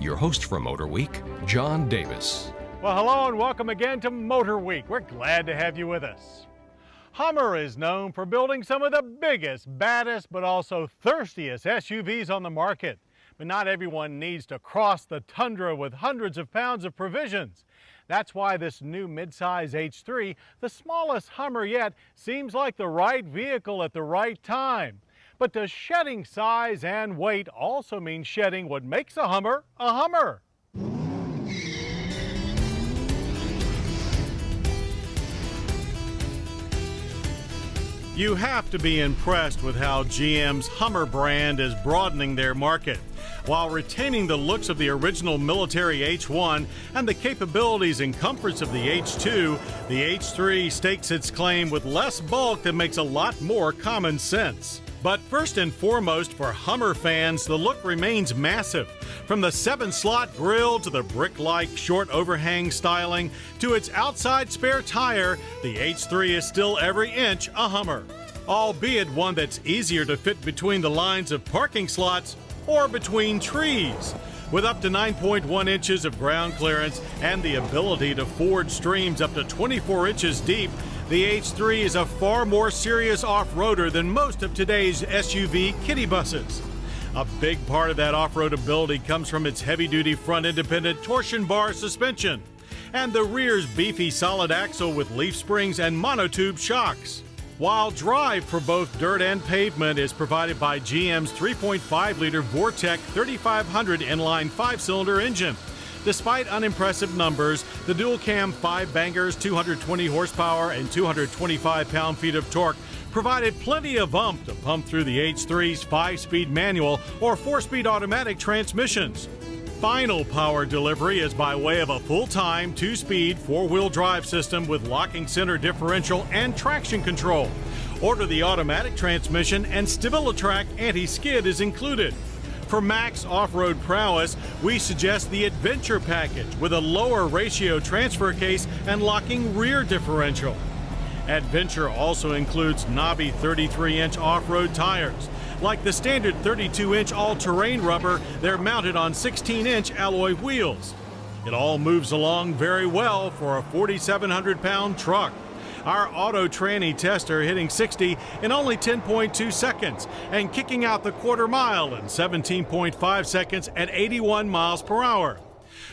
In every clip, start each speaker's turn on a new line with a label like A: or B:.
A: Your host for Motorweek, John Davis.
B: Well, hello and welcome again to Motorweek. We're glad to have you with us. Hummer is known for building some of the biggest, baddest, but also thirstiest SUVs on the market. But not everyone needs to cross the tundra with hundreds of pounds of provisions. That's why this new midsize H3, the smallest Hummer yet, seems like the right vehicle at the right time. But does shedding size and weight also mean shedding what makes a Hummer a Hummer? You have to be impressed with how GM's Hummer brand is broadening their market. While retaining the looks of the original military H1 and the capabilities and comforts of the H2, the H3 stakes its claim with less bulk that makes a lot more common sense. But first and foremost, for Hummer fans, the look remains massive. From the 7-slot grille to the brick-like short overhang styling to its outside spare tire, the H3 is still every inch a Hummer, albeit one that's easier to fit between the lines of parking slots or between trees. With up to 9.1 inches of ground clearance and the ability to ford streams up to 24 inches deep, the H3 is a far more serious off-roader than most of today's SUV kiddie buses. A big part of that off-road ability comes from its heavy-duty front independent torsion bar suspension and the rear's beefy solid axle with leaf springs and monotube shocks. While drive for both dirt and pavement is provided by GM's 3.5-liter Vortec 3500 inline 5-cylinder engine. Despite unimpressive numbers, the dual-cam 5-bangers, 220 horsepower and 225 pound-feet of torque provided plenty of oomph to pump through the H3's 5-speed manual or 4-speed automatic transmissions. Final power delivery is by way of a full-time 2-speed 4-wheel drive system with locking center differential and traction control. Order the automatic transmission and StabiliTrak anti-skid is included. For max off-road prowess, we suggest the Adventure package with a lower ratio transfer case and locking rear differential. Adventure also includes knobby 33-inch off-road tires. Like the standard 32-inch all-terrain rubber, they're mounted on 16-inch alloy wheels. It all moves along very well for a 4,700-pound truck. Our auto tranny tester hitting 60 in only 10.2 seconds and kicking out the quarter mile in 17.5 seconds at 81 miles per hour.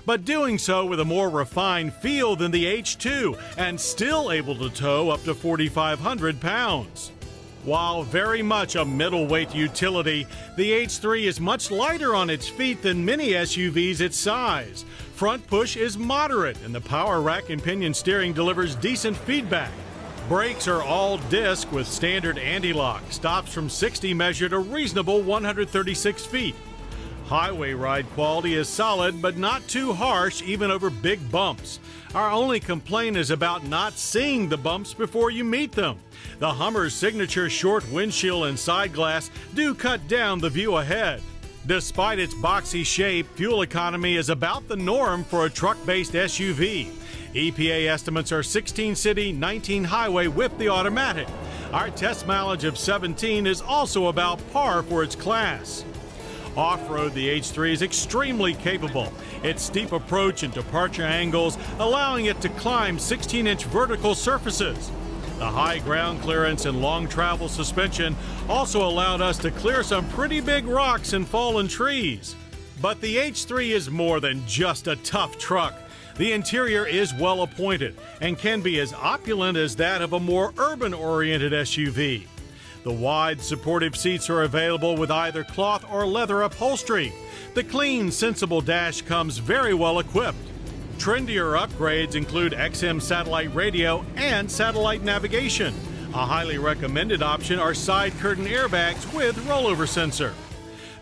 B: But doing so with a more refined feel than the H2 and still able to tow up to 4,500 pounds. While very much a middleweight utility, the H3 is much lighter on its feet than many SUVs its size. Front push is moderate and the power rack and pinion steering delivers decent feedback. Brakes are all disc with standard anti-lock. Stops from 60 measured a reasonable 136 feet. Highway ride quality is solid but not too harsh even over big bumps. Our only complaint is about not seeing the bumps before you meet them. The Hummer's signature short windshield and side glass do cut down the view ahead. Despite its boxy shape, fuel economy is about the norm for a truck-based SUV. EPA estimates are 16 city, 19 highway with the automatic. Our test mileage of 17 is also about par for its class. Off-road, the H3 is extremely capable. Its steep approach and departure angles allowing it to climb 16-inch vertical surfaces. The high ground clearance and long travel suspension also allowed us to clear some pretty big rocks and fallen trees. But the H3 is more than just a tough truck. The interior is well appointed and can be as opulent as that of a more urban-oriented SUV. The wide, supportive seats are available with either cloth or leather upholstery. The clean, sensible dash comes very well equipped. Trendier upgrades include XM satellite radio and satellite navigation. A highly recommended option are side curtain airbags with rollover sensor.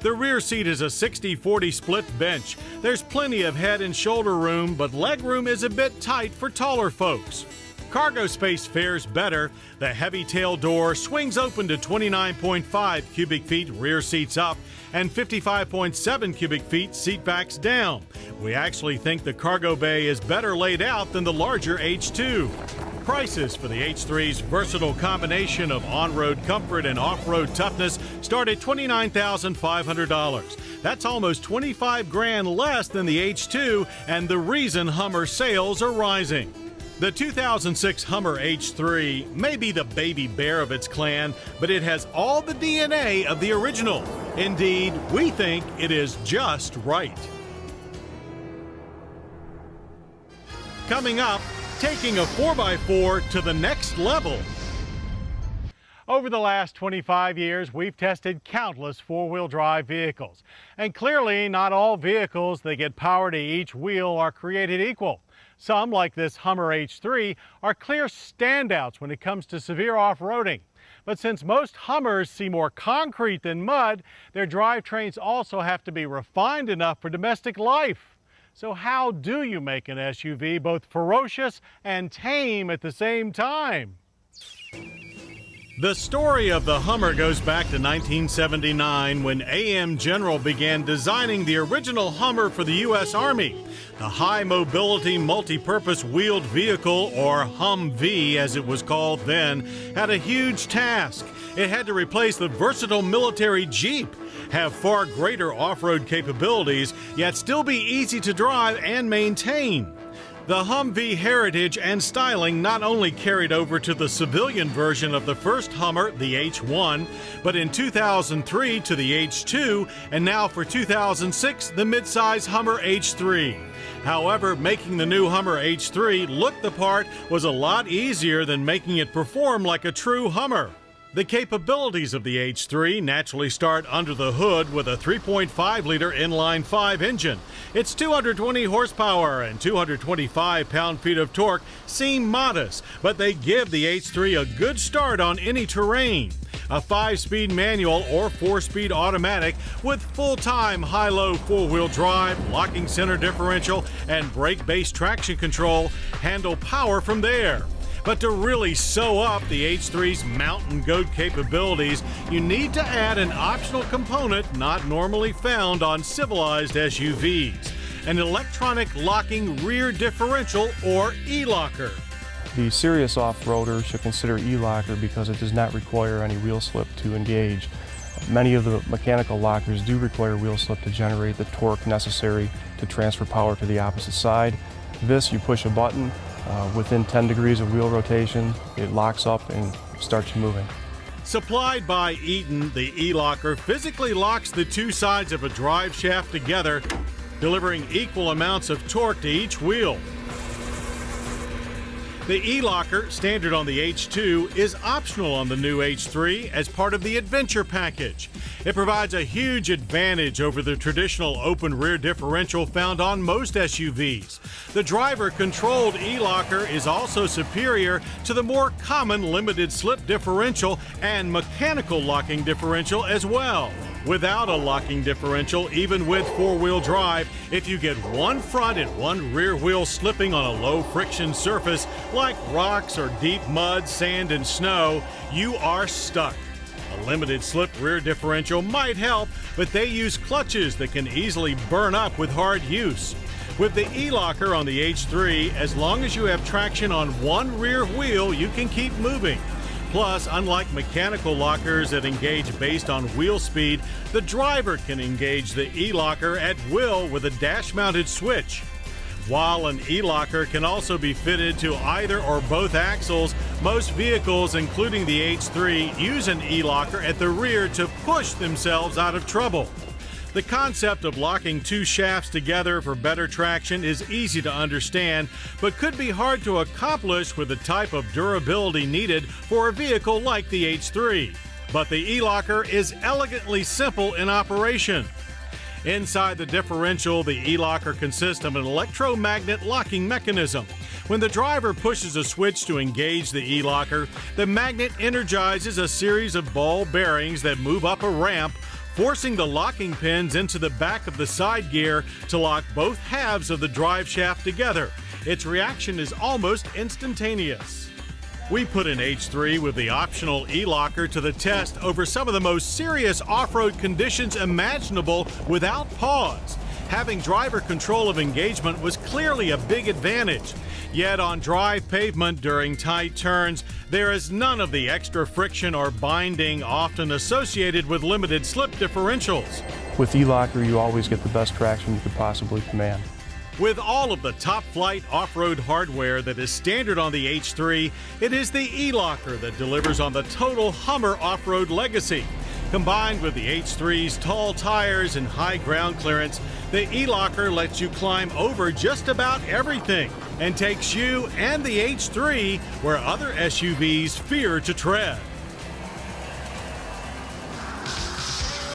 B: The rear seat is a 60-40 split bench. There's plenty of head and shoulder room, but leg room is a bit tight for taller folks. Cargo space fares better. The heavy tail door swings open to 29.5 cubic feet rear seats up and 55.7 cubic feet seat backs down. We actually think the cargo bay is better laid out than the larger H2. Prices for the H3's versatile combination of on-road comfort and off-road toughness start at $29,500. That's almost $25,000 less than the H2, and the reason Hummer sales are rising. The 2006 Hummer H3 may be the baby bear of its clan, but it has all the DNA of the original. Indeed, we think it is just right. Coming up, taking a 4x4 to the next level. Over the last 25 years, we've tested countless four-wheel drive vehicles. And clearly, not all vehicles that get power to each wheel are created equal. Some, like this Hummer H3, are clear standouts when it comes to severe off-roading. But since most Hummers see more concrete than mud, their drivetrains also have to be refined enough for domestic life. So how do you make an SUV both ferocious and tame at the same time? The story of the Hummer goes back to 1979 when AM General began designing the original Hummer for the U.S. Army. The High Mobility Multi-Purpose Wheeled Vehicle, or Humvee as it was called then, had a huge task. It had to replace the versatile military Jeep, have far greater off-road capabilities, yet still be easy to drive and maintain. The Humvee heritage and styling not only carried over to the civilian version of the first Hummer, the H1, but in 2003 to the H2, and now for 2006, the midsize Hummer H3. However, making the new Hummer H3 look the part was a lot easier than making it perform like a true Hummer. The capabilities of the H3 naturally start under the hood with a 3.5-liter inline-5 engine. Its 220 horsepower and 225 pound-feet of torque seem modest, but they give the H3 a good start on any terrain. A 5-speed manual or 4-speed automatic with full-time high-low four-wheel drive, locking center differential, and brake-based traction control handle power from there. But to really sew up the H3's mountain goat capabilities, you need to add an optional component not normally found on civilized SUVs, an electronic locking rear differential, or e-locker.
C: The serious off-roader should consider e-locker because it does not require any wheel slip to engage. Many of the mechanical lockers do require wheel slip to generate the torque necessary to transfer power to the opposite side. This, you push a button, within 10 degrees of wheel rotation, it locks up and starts you moving.
B: Supplied by Eaton, the e-locker physically locks the two sides of a drive shaft together, delivering equal amounts of torque to each wheel. The e-locker, standard on the H2, is optional on the new H3 as part of the Adventure package. It provides a huge advantage over the traditional open rear differential found on most SUVs. The driver-controlled e-locker is also superior to the more common limited slip differential and mechanical locking differential as well. Without a locking differential, even with four-wheel drive, if you get one front and one rear wheel slipping on a low-friction surface like rocks or deep mud, sand, and snow, you are stuck. A limited slip rear differential might help, but they use clutches that can easily burn up with hard use. With the e-locker on the H3, as long as you have traction on one rear wheel, you can keep moving. Plus, unlike mechanical lockers that engage based on wheel speed, the driver can engage the e-locker at will with a dash-mounted switch. While an e-locker can also be fitted to either or both axles, most vehicles, including the H3, use an e-locker at the rear to push themselves out of trouble. The concept of locking two shafts together for better traction is easy to understand, but could be hard to accomplish with the type of durability needed for a vehicle like the H3. But the e-locker is elegantly simple in operation. Inside the differential, the e-locker consists of an electromagnet locking mechanism. When the driver pushes a switch to engage the e-locker, the magnet energizes a series of ball bearings that move up a ramp, forcing the locking pins into the back of the side gear to lock both halves of the drive shaft together. Its reaction is almost instantaneous. We put an H3 with the optional e-locker to the test over some of the most serious off-road conditions imaginable without pause. having driver control of engagement was clearly a big advantage. Yet on dry pavement during tight turns, there is none of the extra friction or binding often associated with limited slip differentials.
C: With E-Locker, you always get the best traction you could possibly command.
B: With all of the top-flight off-road hardware that is standard on the H3, it is the E-Locker that delivers on the total Hummer off-road legacy. Combined with the H3's tall tires and high ground clearance, the E-Locker lets you climb over just about everything and takes you and the H3 where other SUVs fear to tread.